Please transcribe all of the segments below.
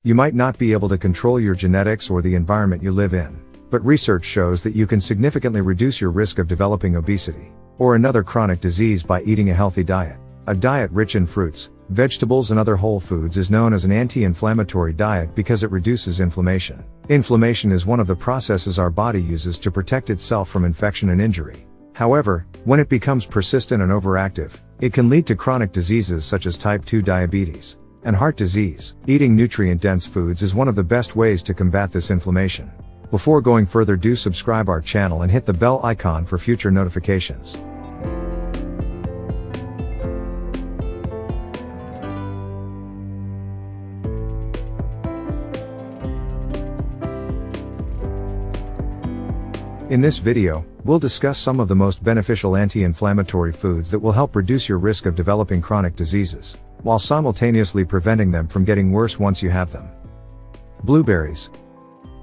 You might not be able to control your genetics or the environment you live in, but research shows that you can significantly reduce your risk of developing obesity or another chronic disease by eating a healthy diet. A diet rich in fruits, vegetables and other whole foods is known as an anti-inflammatory diet because it reduces inflammation. Inflammation is one of the processes our body uses to protect itself from infection and injury. However, when it becomes persistent and overactive, it can lead to chronic diseases such as type 2 diabetes and heart disease. Eating nutrient-dense foods is one of the best ways to combat this inflammation. Before going further, do subscribe our channel and hit the bell icon for future notifications. In this video, we'll discuss some of the most beneficial anti-inflammatory foods that will help reduce your risk of developing chronic diseases, while simultaneously preventing them from getting worse once you have them. Blueberries.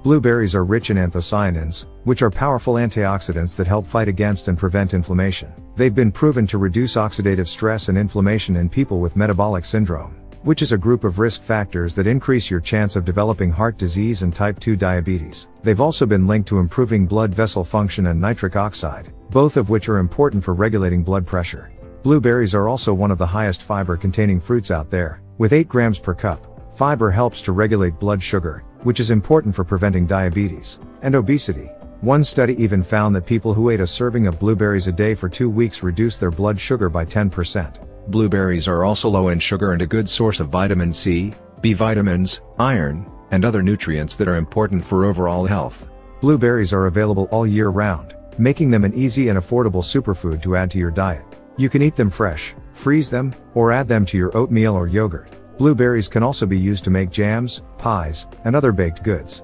Blueberries are rich in anthocyanins, which are powerful antioxidants that help fight against and prevent inflammation. They've been proven to reduce oxidative stress and inflammation in people with metabolic syndrome, which is a group of risk factors that increase your chance of developing heart disease and type 2 diabetes. They've also been linked to improving blood vessel function and nitric oxide, both of which are important for regulating blood pressure. Blueberries are also one of the highest fiber-containing fruits out there, with 8 grams per cup. Fiber helps to regulate blood sugar, which is important for preventing diabetes and obesity. One study even found that people who ate a serving of blueberries a day for 2 weeks reduced their blood sugar by 10%. Blueberries are also low in sugar and a good source of vitamin C, B vitamins, iron, and other nutrients that are important for overall health. Blueberries are available all year round, making them an easy and affordable superfood to add to your diet. You can eat them fresh, freeze them, or add them to your oatmeal or yogurt. Blueberries can also be used to make jams, pies, and other baked goods.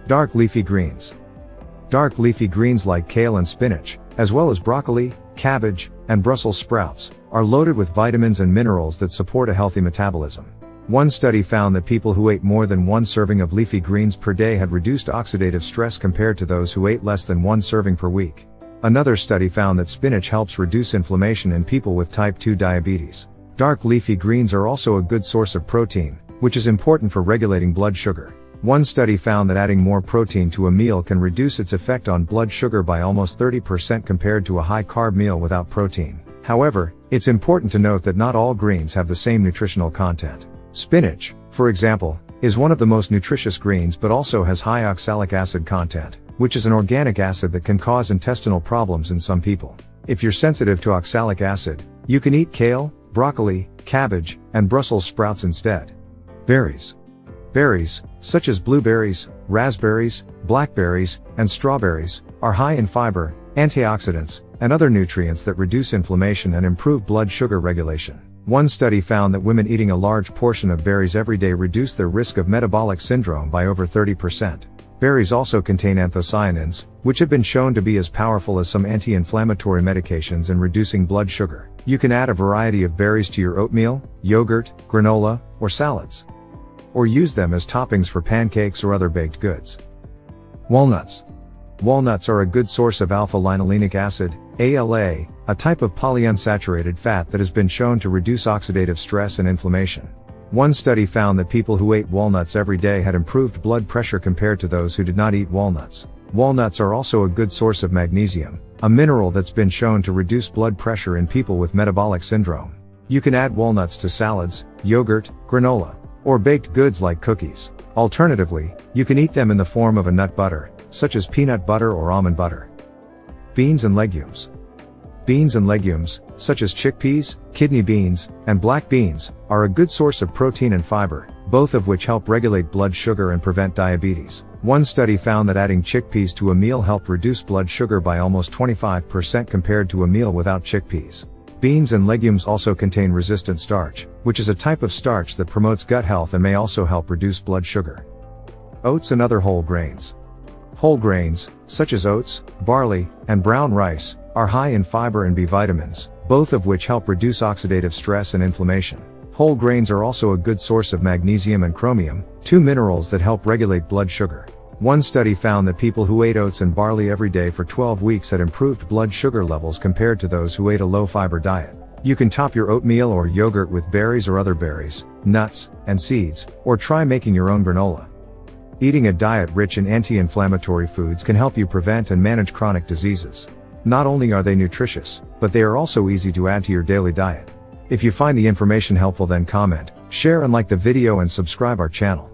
Dark leafy greens. Dark leafy greens like kale and spinach, as well as broccoli, cabbage, and Brussels sprouts, are loaded with vitamins and minerals that support a healthy metabolism. One study found that people who ate more than 1 serving of leafy greens per day had reduced oxidative stress compared to those who ate less than 1 serving per week. Another study found that spinach helps reduce inflammation in people with type 2 diabetes. Dark leafy greens are also a good source of protein, which is important for regulating blood sugar. One study found that adding more protein to a meal can reduce its effect on blood sugar by almost 30% compared to a high-carb meal without protein. However, it's important to note that not all greens have the same nutritional content. Spinach, for example, is one of the most nutritious greens but also has high oxalic acid content, which is an organic acid that can cause intestinal problems in some people. If you're sensitive to oxalic acid, you can eat kale, broccoli, cabbage, and Brussels sprouts instead. Berries. Berries, such as blueberries, raspberries, blackberries, and strawberries, are high in fiber, antioxidants, and other nutrients that reduce inflammation and improve blood sugar regulation. One study found that women eating a large portion of berries every day reduced their risk of metabolic syndrome by over 30%. Berries also contain anthocyanins, which have been shown to be as powerful as some anti-inflammatory medications in reducing blood sugar. You can add a variety of berries to your oatmeal, yogurt, granola, or salads, or use them as toppings for pancakes or other baked goods. Walnuts. Walnuts are a good source of alpha-linolenic acid, ALA, a type of polyunsaturated fat that has been shown to reduce oxidative stress and inflammation. One study found that people who ate walnuts every day had improved blood pressure compared to those who did not eat walnuts. Walnuts are also a good source of magnesium, a mineral that's been shown to reduce blood pressure in people with metabolic syndrome. You can add walnuts to salads, yogurt, granola, or baked goods like cookies. Alternatively, you can eat them in the form of a nut butter, such as peanut butter or almond butter. Beans and legumes. Beans and legumes, such as chickpeas, kidney beans, and black beans, are a good source of protein and fiber, both of which help regulate blood sugar and prevent diabetes. One study found that adding chickpeas to a meal helped reduce blood sugar by almost 25% compared to a meal without chickpeas. Beans and legumes also contain resistant starch, which is a type of starch that promotes gut health and may also help reduce blood sugar. Oats and other whole grains. Whole grains, such as oats, barley, and brown rice, are high in fiber and B vitamins, both of which help reduce oxidative stress and inflammation. Whole grains are also a good source of magnesium and chromium, 2 minerals that help regulate blood sugar. One study found that people who ate oats and barley every day for 12 weeks had improved blood sugar levels compared to those who ate a low-fiber diet. You can top your oatmeal or yogurt with berries or other berries, nuts, and seeds, or try making your own granola. Eating a diet rich in anti-inflammatory foods can help you prevent and manage chronic diseases. Not only are they nutritious, but they are also easy to add to your daily diet. If you find the information helpful, then comment, share and like the video and subscribe our channel.